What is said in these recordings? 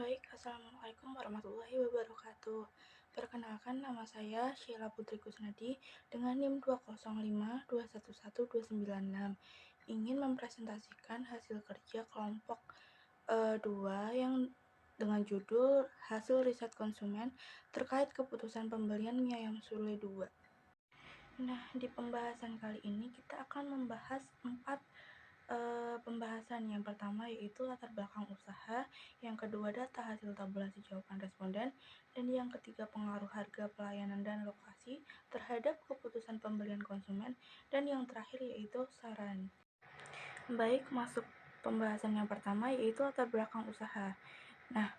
Baik, Assalamualaikum warahmatullahi wabarakatuh. Perkenalkan, nama saya Sheila Putri Kusnadi dengan NIM 205211296. Ingin mempresentasikan hasil kerja kelompok 2 yang dengan judul Hasil Riset Konsumen terkait keputusan pembelian mie ayam Sule 2. Nah, di pembahasan kali ini kita akan membahas 4 pembahasan. Yang pertama yaitu latar belakang usaha, yang kedua data hasil tabulasi jawaban responden, dan yang ketiga pengaruh harga, pelayanan, dan lokasi terhadap keputusan pembelian konsumen, dan yang terakhir yaitu saran. Baik, masuk pembahasan yang pertama yaitu latar belakang usaha. Nah,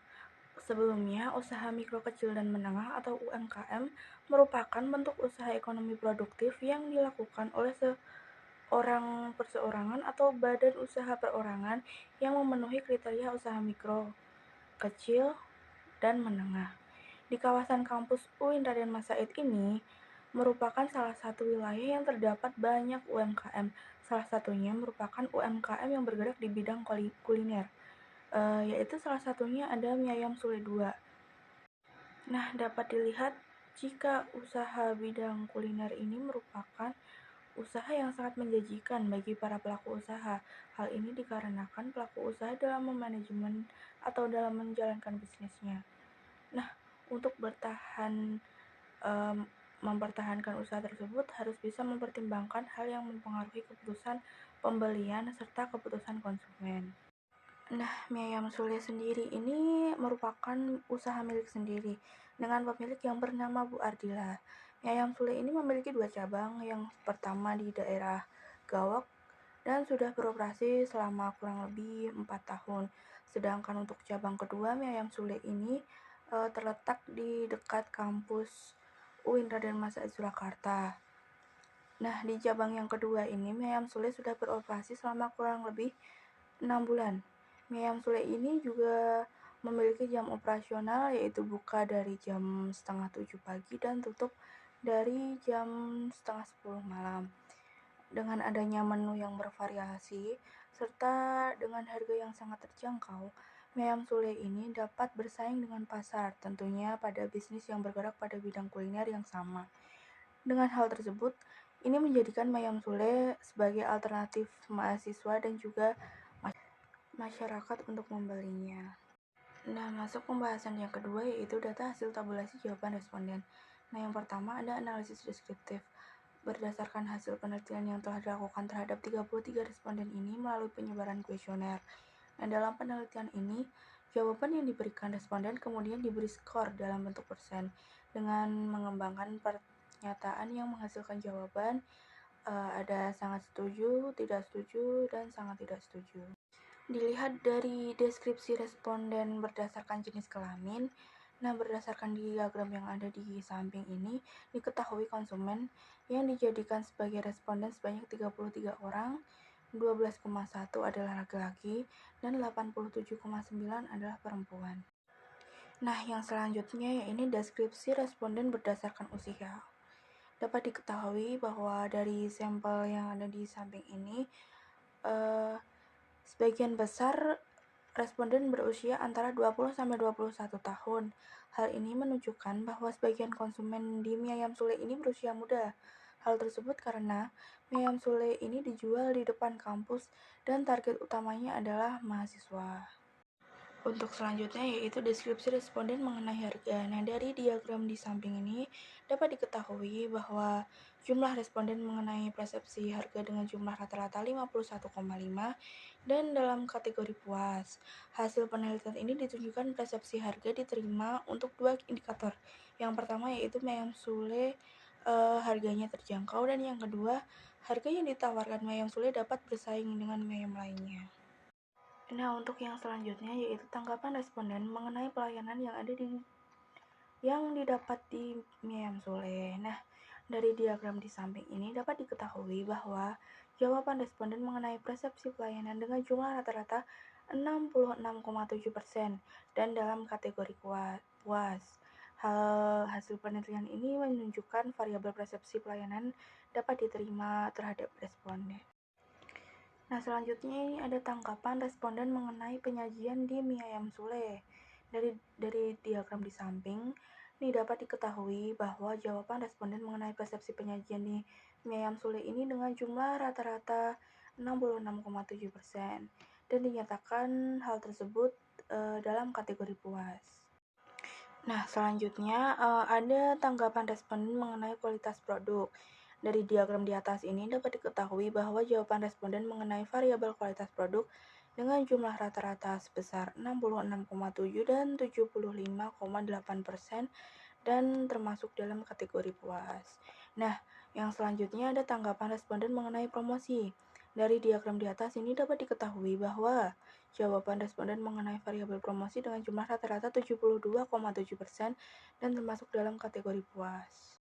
sebelumnya usaha mikro kecil dan menengah atau UMKM merupakan bentuk usaha ekonomi produktif yang dilakukan oleh orang perseorangan atau badan usaha perorangan yang memenuhi kriteria usaha mikro, kecil, dan menengah. Di kawasan kampus UIN Raden Mas Said ini merupakan salah satu wilayah yang terdapat banyak UMKM. Salah satunya merupakan UMKM yang bergerak di bidang kuliner, yaitu salah satunya ada mie ayam Sule 2. Nah, dapat dilihat jika usaha bidang kuliner ini merupakan usaha yang sangat menjanjikan bagi para pelaku usaha. Hal ini dikarenakan pelaku usaha dalam memanajemen atau dalam menjalankan bisnisnya. Nah, untuk mempertahankan usaha tersebut harus bisa mempertimbangkan hal yang mempengaruhi keputusan pembelian serta keputusan konsumen. Nah, mie ayam Sule sendiri ini merupakan usaha milik sendiri dengan pemilik yang bernama Bu Ardila. Mie ayam Sule ini memiliki 2 cabang, yang pertama di daerah Gawak dan sudah beroperasi selama kurang lebih 4 tahun. Sedangkan untuk cabang kedua, mie ayam Sule ini terletak di dekat kampus UIN Raden Mas Said Surakarta. Nah, di cabang yang kedua ini, mie ayam Sule sudah beroperasi selama kurang lebih 6 bulan. Mie ayam Sule ini juga memiliki jam operasional, yaitu buka dari jam setengah 7 pagi dan tutup dari jam setengah 10 malam. Dengan adanya menu yang bervariasi serta dengan harga yang sangat terjangkau, mie ayam Sule ini dapat bersaing dengan pasar, tentunya pada bisnis yang bergerak pada bidang kuliner yang sama. Dengan hal tersebut, ini menjadikan mie ayam Sule sebagai alternatif mahasiswa dan juga masyarakat untuk membelinya. Nah, masuk pembahasan yang kedua yaitu data hasil tabulasi jawaban responden. Nah, yang pertama ada analisis deskriptif. Berdasarkan hasil penelitian yang telah dilakukan terhadap 33 responden ini melalui penyebaran kuesioner. Nah, dalam penelitian ini, jawaban yang diberikan responden kemudian diberi skor dalam bentuk persen dengan mengembangkan pernyataan yang menghasilkan jawaban ada sangat setuju, tidak setuju, dan sangat tidak setuju. Dilihat dari deskripsi responden berdasarkan jenis kelamin. Nah, berdasarkan diagram yang ada di samping ini, diketahui konsumen yang dijadikan sebagai responden sebanyak 33 orang, 12,1 adalah laki-laki, dan 87,9 adalah perempuan. Nah, yang selanjutnya yaitu deskripsi responden berdasarkan usia. Dapat diketahui bahwa dari sampel yang ada di samping ini, sebagian besar responden berusia antara 20-21 tahun. Hal ini menunjukkan bahwa sebagian konsumen di mie ayam Sule ini berusia muda. Hal tersebut karena mie ayam Sule ini dijual di depan kampus dan target utamanya adalah mahasiswa. Untuk selanjutnya yaitu deskripsi responden mengenai harga. Nah, dari diagram di samping ini dapat diketahui bahwa jumlah responden mengenai persepsi harga dengan jumlah rata-rata 51,5 dan dalam kategori puas. Hasil penelitian ini ditunjukkan persepsi harga diterima untuk 2 indikator. Yang pertama yaitu mie ayam Sule harganya terjangkau, dan yang kedua harga yang ditawarkan mie ayam Sule dapat bersaing dengan mie ayam lainnya. Nah, untuk yang selanjutnya yaitu tanggapan responden mengenai pelayanan yang didapat di mie ayam Sule. Nah, dari diagram di samping ini dapat diketahui bahwa jawaban responden mengenai persepsi pelayanan dengan jumlah rata-rata 66,7% dan dalam kategori puas. Hasil penelitian ini menunjukkan variabel persepsi pelayanan dapat diterima terhadap responden. Nah, selanjutnya ini ada tanggapan responden mengenai penyajian di mie ayam Sule. Dari diagram di samping, ini dapat diketahui bahwa jawaban responden mengenai persepsi penyajian di mie ayam Sule ini dengan jumlah rata-rata 66,7% dan dinyatakan hal tersebut dalam kategori puas. Nah, selanjutnya ada tanggapan responden mengenai kualitas produk. Dari diagram di atas ini dapat diketahui bahwa jawaban responden mengenai variabel kualitas produk dengan jumlah rata-rata sebesar 66,7 dan 75,8% dan termasuk dalam kategori puas. Nah, yang selanjutnya ada tanggapan responden mengenai promosi. Dari diagram di atas ini dapat diketahui bahwa jawaban responden mengenai variabel promosi dengan jumlah rata-rata 72,7% dan termasuk dalam kategori puas.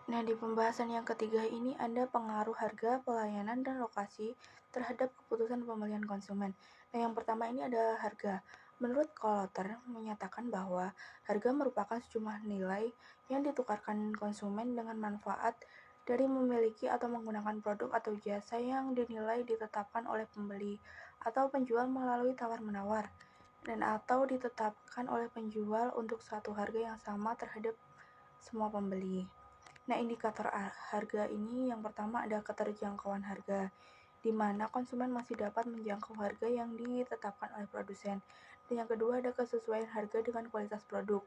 Nah, di pembahasan yang ketiga ini ada pengaruh harga, pelayanan, dan lokasi terhadap keputusan pembelian konsumen. Nah, yang pertama ini ada harga. Menurut Kolotter menyatakan bahwa harga merupakan sejumlah nilai yang ditukarkan konsumen dengan manfaat dari memiliki atau menggunakan produk atau jasa yang dinilai ditetapkan oleh pembeli atau penjual melalui tawar-menawar dan atau ditetapkan oleh penjual untuk satu harga yang sama terhadap semua pembeli. Nah, indikator harga ini yang pertama ada keterjangkauan harga, di mana konsumen masih dapat menjangkau harga yang ditetapkan oleh produsen. Dan yang kedua ada kesesuaian harga dengan kualitas produk,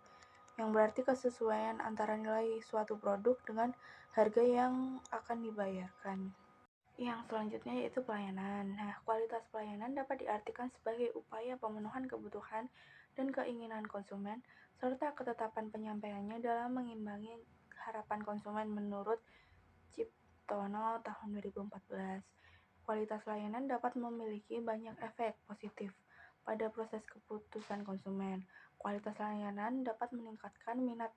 yang berarti kesesuaian antara nilai suatu produk dengan harga yang akan dibayarkan. Yang selanjutnya yaitu pelayanan. Nah, kualitas pelayanan dapat diartikan sebagai upaya pemenuhan kebutuhan dan keinginan konsumen, serta ketetapan penyampaiannya dalam mengimbangi harapan konsumen menurut Ciptono tahun 2014. Kualitas layanan dapat memiliki banyak efek positif pada proses keputusan konsumen. Kualitas layanan dapat meningkatkan minat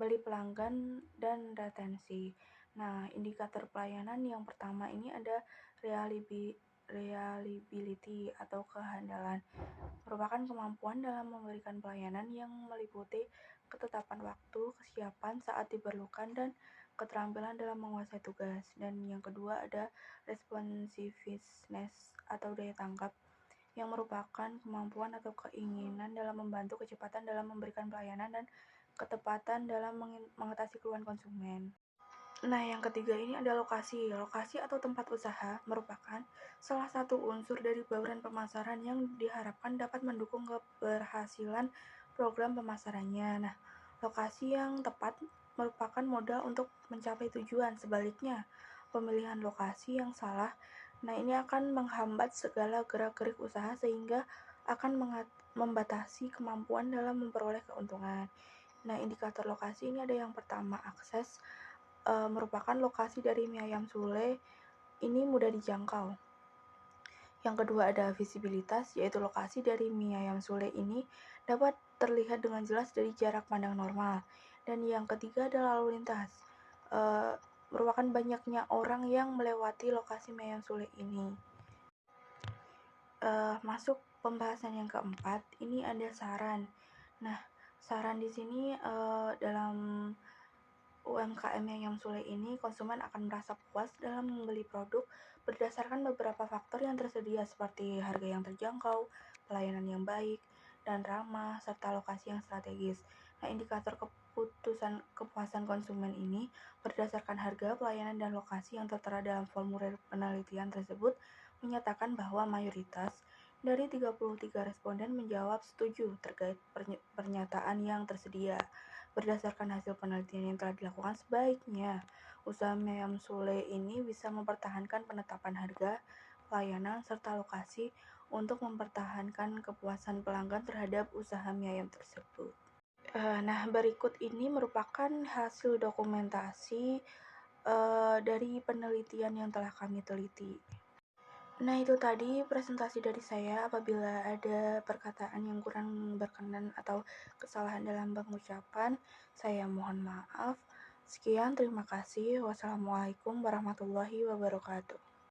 beli pelanggan dan retensi. Nah, indikator pelayanan yang pertama ini ada reliability atau kehandalan. Merupakan kemampuan dalam memberikan pelayanan yang meliputi ketetapan waktu, kesiapan saat diperlukan, dan keterampilan dalam menguasai tugas. Dan yang kedua ada responsiveness atau daya tangkap, yang merupakan kemampuan atau keinginan dalam membantu kecepatan dalam memberikan pelayanan dan ketepatan dalam mengatasi keluhan konsumen. Nah, yang ketiga ini ada lokasi. Lokasi atau tempat usaha merupakan salah satu unsur dari bauran pemasaran yang diharapkan dapat mendukung keberhasilan program pemasarannya. Nah, lokasi yang tepat merupakan modal untuk mencapai tujuan. Sebaliknya, pemilihan lokasi yang salah, nah ini akan menghambat segala gerak-gerik usaha sehingga akan membatasi kemampuan dalam memperoleh keuntungan. Nah, indikator lokasi ini ada yang pertama akses, merupakan lokasi dari mie ayam Sule ini mudah dijangkau. Yang kedua ada visibilitas, yaitu lokasi dari mie ayam Sule ini dapat terlihat dengan jelas dari jarak pandang normal. Dan yang ketiga ada lalu lintas, merupakan banyaknya orang yang melewati lokasi mie ayam Sule ini. Masuk pembahasan yang keempat, ini ada saran. Nah, saran di sini dalam UMKM yang Sule ini, konsumen akan merasa puas dalam membeli produk berdasarkan beberapa faktor yang tersedia seperti harga yang terjangkau, pelayanan yang baik dan ramah, serta lokasi yang strategis. Nah, indikator kepuasan konsumen ini berdasarkan harga, pelayanan, dan lokasi yang tertera dalam formulir penelitian tersebut menyatakan bahwa mayoritas dari 33 responden menjawab setuju terkait pernyataan yang tersedia. Berdasarkan hasil penelitian yang telah dilakukan, sebaiknya usaha mie ayam Sule ini bisa mempertahankan penetapan harga, pelayanan, serta lokasi untuk mempertahankan kepuasan pelanggan terhadap usaha mie ayam tersebut. Nah, berikut ini merupakan hasil dokumentasi dari penelitian yang telah kami teliti. Nah, itu tadi presentasi dari saya. Apabila ada perkataan yang kurang berkenan atau kesalahan dalam pengucapan, saya mohon maaf. Sekian, terima kasih. Wassalamualaikum warahmatullahi wabarakatuh.